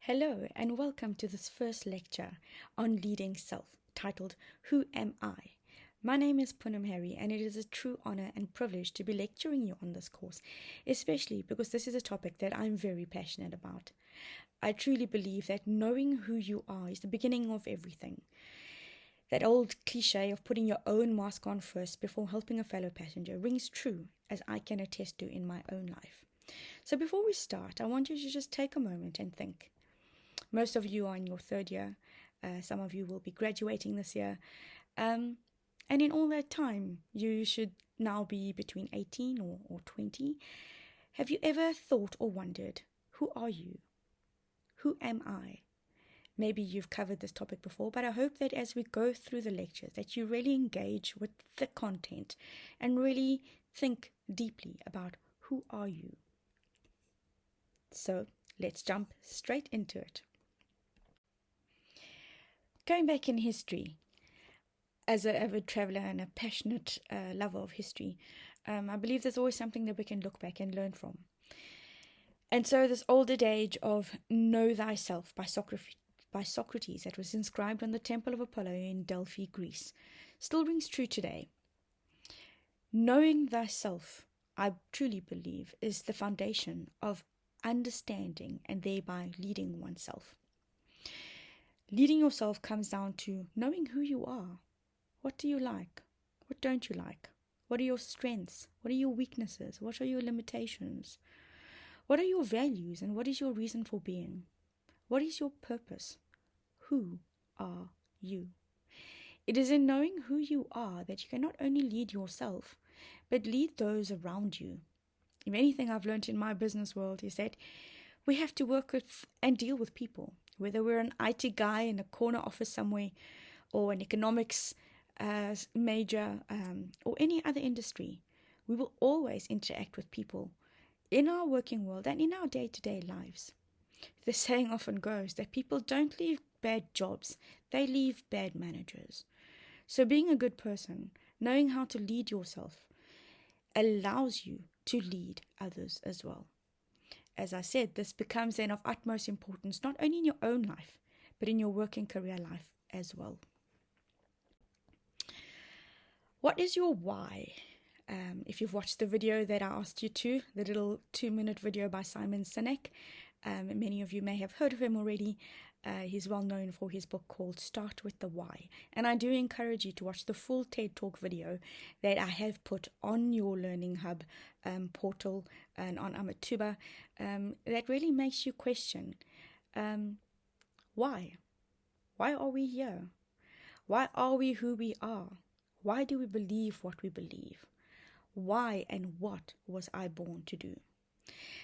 Hello and welcome to this first lecture on leading self, titled Who Am I? My name is Poonam Harry and it is a true honor and privilege to be lecturing you on this course, especially because this is a topic that I'm very passionate about. I truly believe that knowing who you are is the beginning of everything. That old cliche of putting your own mask on first before helping a fellow passenger rings true, as I can attest to in my own life. So before we start, I want you to just take a moment and think. Most of you are in your third year. Some of you will be graduating this year. And in all that time, you should now be between 18 or 20. Have you ever thought or wondered, who are you? Who am I? Maybe you've covered this topic before, but I hope that as we go through the lectures, that you really engage with the content and really think deeply about who are you. So let's jump straight into it. Going back in history, as an avid traveler and a passionate lover of history, I believe there's always something that we can look back and learn from. And so this old adage of know thyself by Socrates that was inscribed on the Temple of Apollo in Delphi, Greece, still rings true today. Knowing thyself, I truly believe, is the foundation of understanding and thereby leading oneself. Leading yourself comes down to knowing who you are. What do you like? What don't you like? What are your strengths? What are your weaknesses? What are your limitations? What are your values and what is your reason for being? What is your purpose? Who are you? It is in knowing who you are that you can not only lead yourself, but lead those around you. If anything I've learned in my business world is that we have to work with and deal with people. Whether we're an IT guy in a corner office somewhere or an economics major or any other industry, we will always interact with people in our working world and in our day-to-day lives. The saying often goes that people don't leave bad jobs, they leave bad managers. So being a good person, knowing how to lead yourself, allows you to lead others as well. As I said, this becomes then of utmost importance, not only in your own life, but in your working career life as well. What is your why? If you've watched the video that I asked you to, the little 2-minute video by Simon Sinek, many of you may have heard of him already. He's well known for his book called Start With The Why. And I do encourage you to watch the full TED Talk video that I have put on your Learning Hub portal and on Amatuba that really makes you question why? Why are we here? Why are we who we are? Why do we believe what we believe? Why and what was I born to do?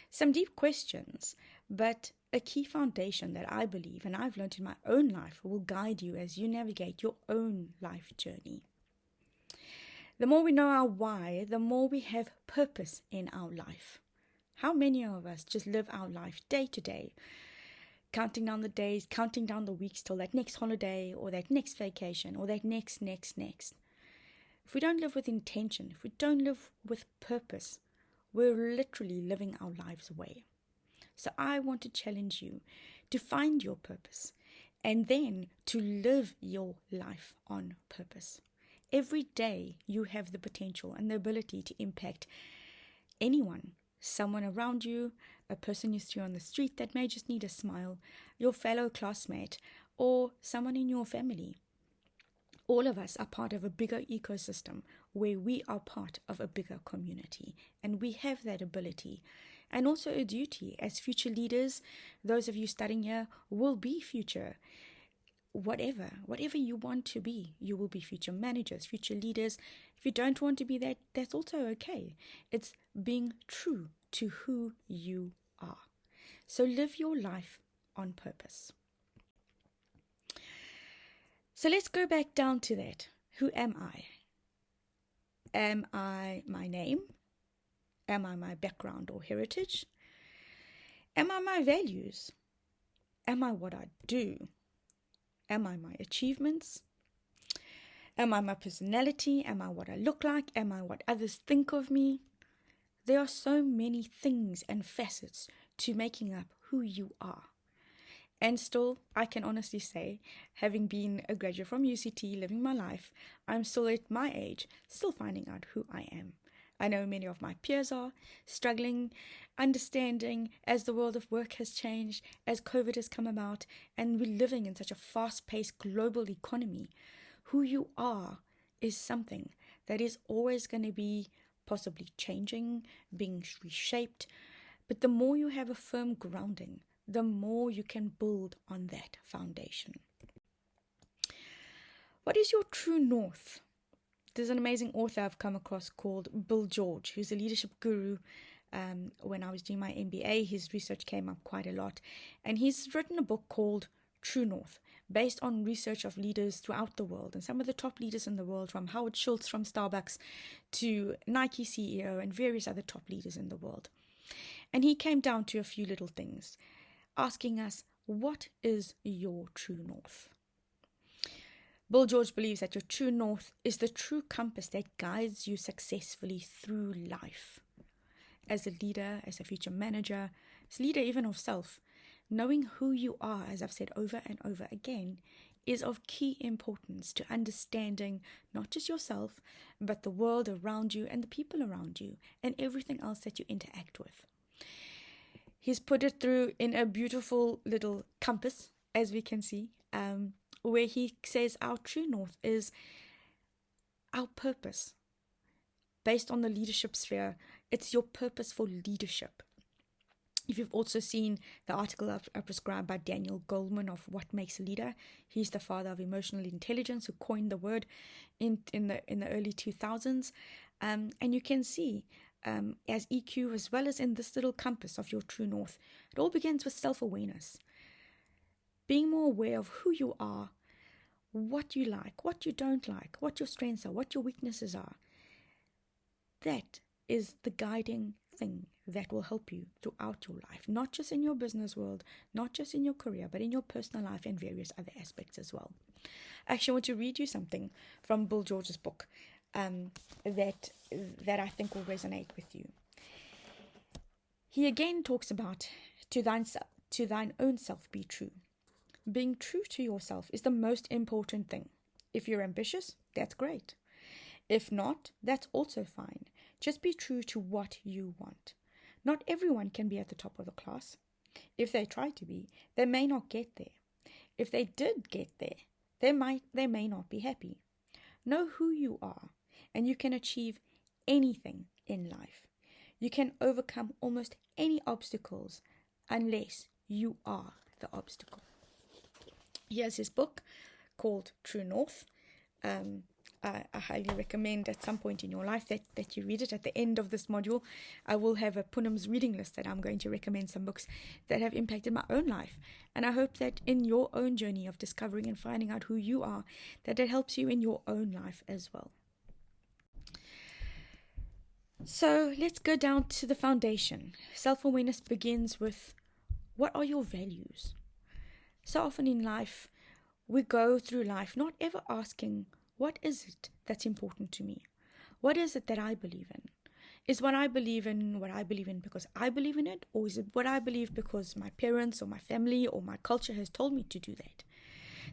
Some deep questions, but a key foundation that I believe and I've learned in my own life will guide you as you navigate your own life journey. The more we know our why, the more we have purpose in our life. How many of us just live our life day to day, counting down the days, counting down the weeks till that next holiday or that next vacation or that next. If we don't live with intention, if we don't live with purpose, we're literally living our lives away. So I want to challenge you to find your purpose and then to live your life on purpose. Every day you have the potential and the ability to impact anyone, someone around you, a person you see on the street that may just need a smile, your fellow classmate, or someone in your family. All of us are part of a bigger ecosystem where we are part of a bigger community, and we have that ability and also a duty as future leaders. Those of you studying here will be future whatever you want to be. You will be future managers, future leaders. If you don't want to be that, that's also okay. It's being true to who you are. So live your life on purpose. So let's go back down to that. Who am I? Am I my name? Am I my background or heritage? Am I my values? Am I what I do? Am I my achievements? Am I my personality? Am I what I look like? Am I what others think of me? There are so many things and facets to making up who you are. And still, I can honestly say, having been a graduate from UCT, living my life, I'm still at my age, still finding out who I am. I know many of my peers are struggling, understanding as the world of work has changed, as COVID has come about, and we're living in such a fast-paced global economy. Who you are is something that is always going to be possibly changing, being reshaped. But the more you have a firm grounding, the more you can build on that foundation. What is your true north? There's an amazing author I've come across called Bill George, who's a leadership guru. When I was doing my MBA, his research came up quite a lot. And he's written a book called True North, based on research of leaders throughout the world. And some of the top leaders in the world, from Howard Schultz from Starbucks to Nike CEO and various other top leaders in the world. And he came down to a few little things, asking us, what is your true north? Bill George believes that your true north is the true compass that guides you successfully through life. As a leader, as a future manager, as a leader even of self, knowing who you are, as I've said over and over again, is of key importance to understanding not just yourself, but the world around you and the people around you and everything else that you interact with. He's put it through in a beautiful little compass, as we can see, where he says our true north is our purpose. Based on the leadership sphere, it's your purpose for leadership. If you've also seen the article I prescribed by Daniel Goleman of What Makes a Leader, he's the father of emotional intelligence who coined the word in the early 2000s. And you can see as EQ, as well as in this little compass of your true north, it all begins with self-awareness. Being more aware of who you are, what you like, what you don't like, what your strengths are, what your weaknesses are. That is the guiding thing that will help you throughout your life, not just in your business world, not just in your career, but in your personal life and various other aspects as well. I actually want to read you something from Bill George's book that I think will resonate with you. He again talks about to thine own self be true. Being true to yourself is the most important thing. If you're ambitious, that's great. If not, that's also fine. Just be true to what you want. Not everyone can be at the top of the class. If they try to be, they may not get there. If they did get there, they may not be happy. Know who you are, and you can achieve anything in life. You can overcome almost any obstacles unless you are the obstacle. Here's his book called True North. I highly recommend at some point in your life that you read it. At the end of this module, I will have a Poonam's reading list that I'm going to recommend some books that have impacted my own life. And I hope that in your own journey of discovering and finding out who you are, that it helps you in your own life as well. So let's go down to the foundation. Self-awareness begins with, what are your values? So often in life, we go through life not ever asking, what is it that's important to me? What is it that I believe in? Is what I believe in because I believe in it? Or is it what I believe because my parents or my family or my culture has told me to do that?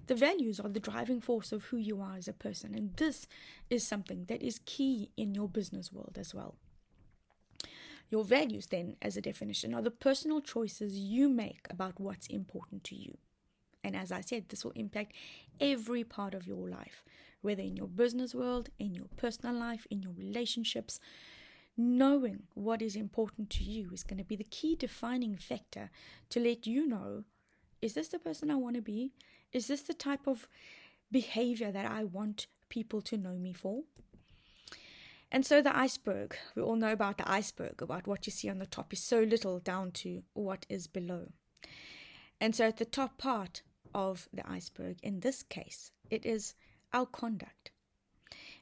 The values are the driving force of who you are as a person. And this is something that is key in your business world as well. Your values then, as a definition, are the personal choices you make about what's important to you. And as I said, this will impact every part of your life, whether in your business world, in your personal life, in your relationships. Knowing what is important to you is going to be the key defining factor to let you know, is this the person I want to be? Is this the type of behavior that I want people to know me for? And so the iceberg, we all know about the iceberg, about what you see on the top is so little down to what is below. And so at the top part of the iceberg, in this case, it is our conduct.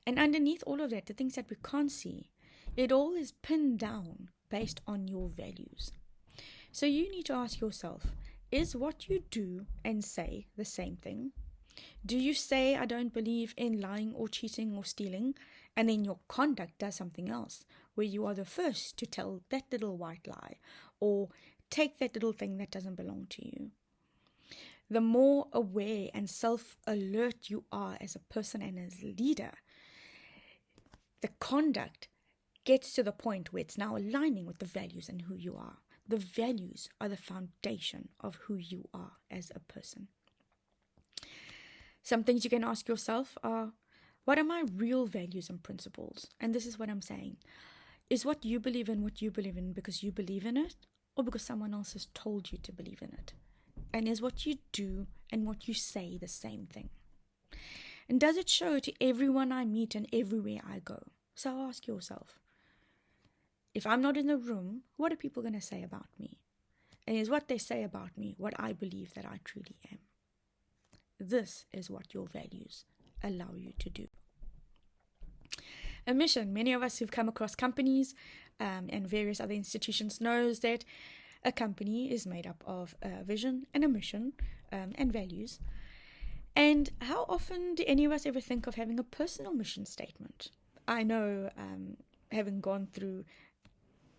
And underneath all of that, the things that we can't see, it all is pinned down based on your values. So you need to ask yourself, is what you do and say the same thing? Do you say, I don't believe in lying or cheating or stealing, and then your conduct does something else, where you are the first to tell that little white lie or take that little thing that doesn't belong to you? the more aware and self-alert you are as a person and as a leader, the conduct gets to the point where it's now aligning with the values and who you are. The values are the foundation of who you are as a person. Some things you can ask yourself are, what are my real values and principles? And this is what I'm saying. Is what you believe in because you believe in it, or because someone else has told you to believe in it? And is what you do and what you say the same thing? And does it show to everyone I meet and everywhere I go? So ask yourself, if I'm not in the room, what are people going to say about me? And is what they say about me what I believe that I truly am? This is what your values allow you to do. A mission. Many of us who've come across companies and various other institutions knows that a company is made up of a vision and a mission and values. And how often do any of us ever think of having a personal mission statement? I know, having gone through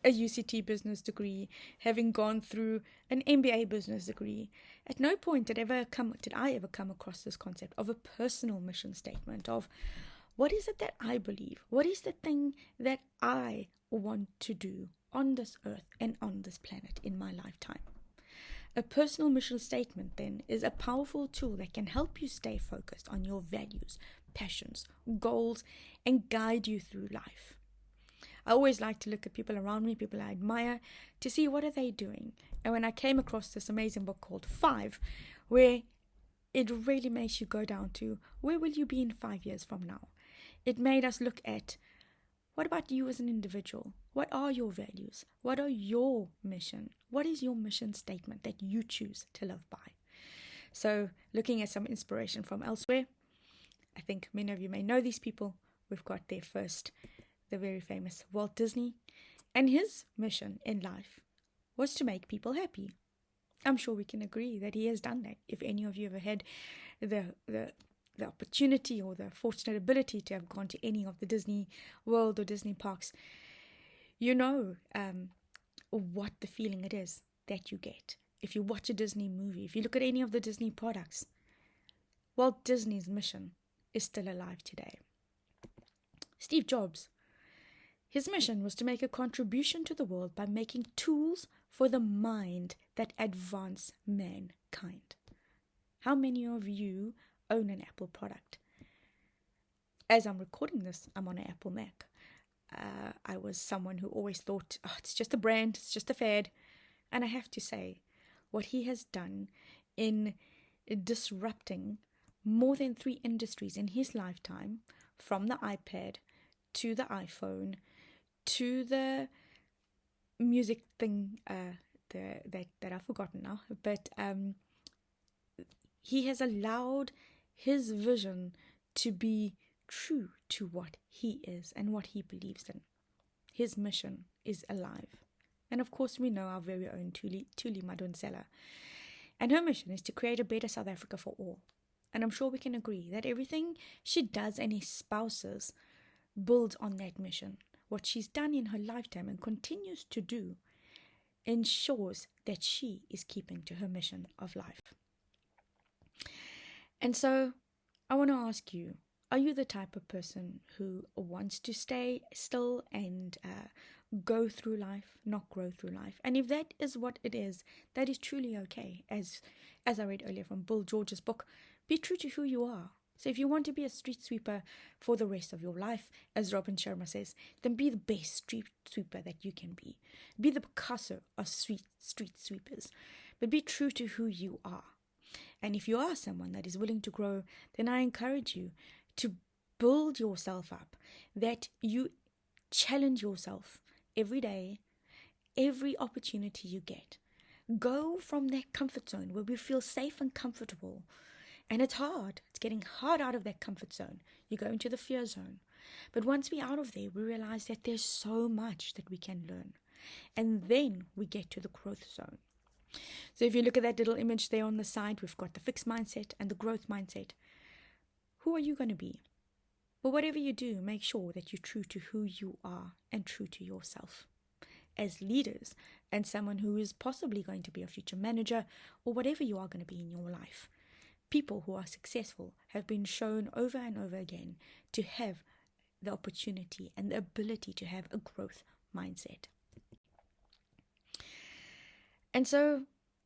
a UCT business degree, having gone through an MBA business degree, at no point did I ever come across this concept of a personal mission statement of what is it that I believe? What is the thing that I want to do on this earth and on this planet in my lifetime? A personal mission statement, then, is a powerful tool that can help you stay focused on your values, passions, goals, and guide you through life. I always like to look at people around me, people I admire, to see what are they doing. And when I came across this amazing book called 5, where it really makes you go down to, where will you be in 5 years from now? It made us look at, what about you as an individual? What are your values? What are your mission? What is your mission statement that you choose to live by? So looking at some inspiration from elsewhere, I think many of you may know these people. We've got there first, the very famous Walt Disney. And his mission in life was to make people happy. I'm sure we can agree that he has done that. If any of you ever had the opportunity or the fortunate ability to have gone to any of the Disney World or Disney parks, you know what the feeling it is that you get. If you watch a Disney movie, if you look at any of the Disney products, Walt Disney's mission is still alive today. Steve Jobs, his mission was to make a contribution to the world by making tools for the mind that advance mankind. How many of you own an Apple product? As I'm recording this, I'm on an Apple Mac. I was someone who always thought, it's just a brand, it's just a fad. And I have to say, what he has done in disrupting more than 3 industries in his lifetime, from the iPad to the iPhone to the music thing that I've forgotten now, but he has allowed his vision to be true to what he is and what he believes in. His mission is alive. And of course, we know our very own Thuli Madonsela. And her mission is to create a better South Africa for all. And I'm sure we can agree that everything she does and espouses builds on that mission. What she's done in her lifetime and continues to do ensures that she is keeping to her mission of life. And so I want to ask you, are you the type of person who wants to stay still and go through life, not grow through life? And if that is what it is, that is truly okay. As I read earlier from Bill George's book, be true to who you are. So if you want to be a street sweeper for the rest of your life, as Robin Sharma says, then be the best street sweeper that you can be. Be the Picasso of street sweepers, but be true to who you are. And if you are someone that is willing to grow, then I encourage you to build yourself up, that you challenge yourself every day, every opportunity you get. Go from that comfort zone where we feel safe and comfortable. And it's hard. It's getting hard out of that comfort zone. You go into the fear zone. But once we're out of there, we realize that there's so much that we can learn. And then we get to the growth zone. So if you look at that little image there on the side, we've got the fixed mindset and the growth mindset. Who are you going to be? But whatever you do, make sure that you're true to who you are and true to yourself. As leaders, and someone who is possibly going to be a future manager or whatever you are going to be in your life. People who are successful have been shown over and over again to have the opportunity and the ability to have a growth mindset. And so,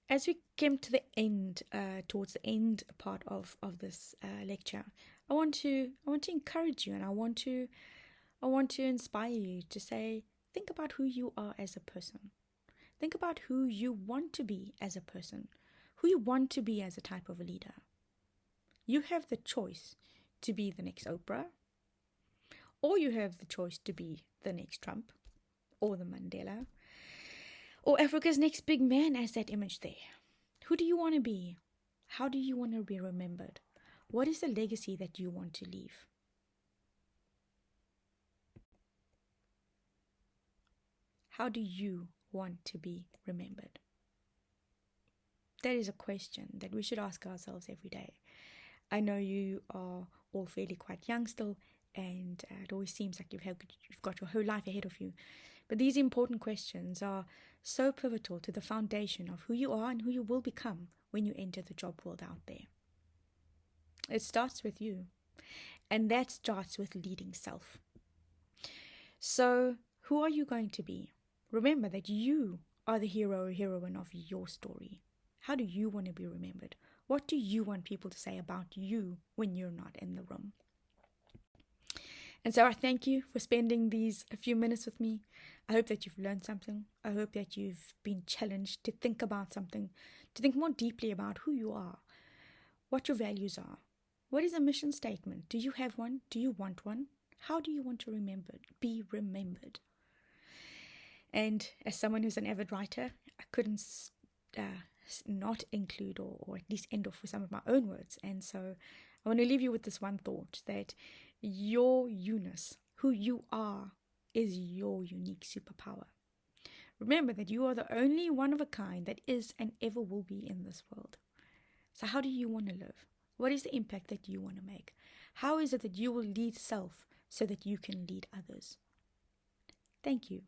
as we came to the end, towards the end part of this lecture, I want to encourage you, and I want to inspire you to say, think about who you are as a person. Think about who you want to be as a person, who you want to be as a type of a leader. You have the choice to be the next Oprah, or you have the choice to be the next Trump, or the Mandela, or Africa's next big man, as that image there. Who do you want to be? How do you want to be remembered? What is the legacy that you want to leave? How do you want to be remembered? That is a question that we should ask ourselves every day. I know you are all fairly quite young still, and it always seems like you've got your whole life ahead of you. But these important questions are so pivotal to the foundation of who you are and who you will become when you enter the job world out there. It starts with you, and that starts with leading self. So, who are you going to be? Remember that you are the hero or heroine of your story. How do you want to be remembered? What do you want people to say about you when you're not in the room? And so I thank you for spending these a few minutes with me. I hope that you've learned something. I hope that you've been challenged to think about something, to think more deeply about who you are, what your values are. What is a mission statement? Do you have one? Do you want one? How do you want to be remembered? And as someone who's an avid writer, I couldn't not include or at least end off with some of my own words. And so I want to leave you with this one thought, that your you-ness, who you are, is your unique superpower. Remember that you are the only one of a kind that is and ever will be in this world. So how do you want to live? What is the impact that you want to make? How is it that you will lead self so that you can lead others? Thank you.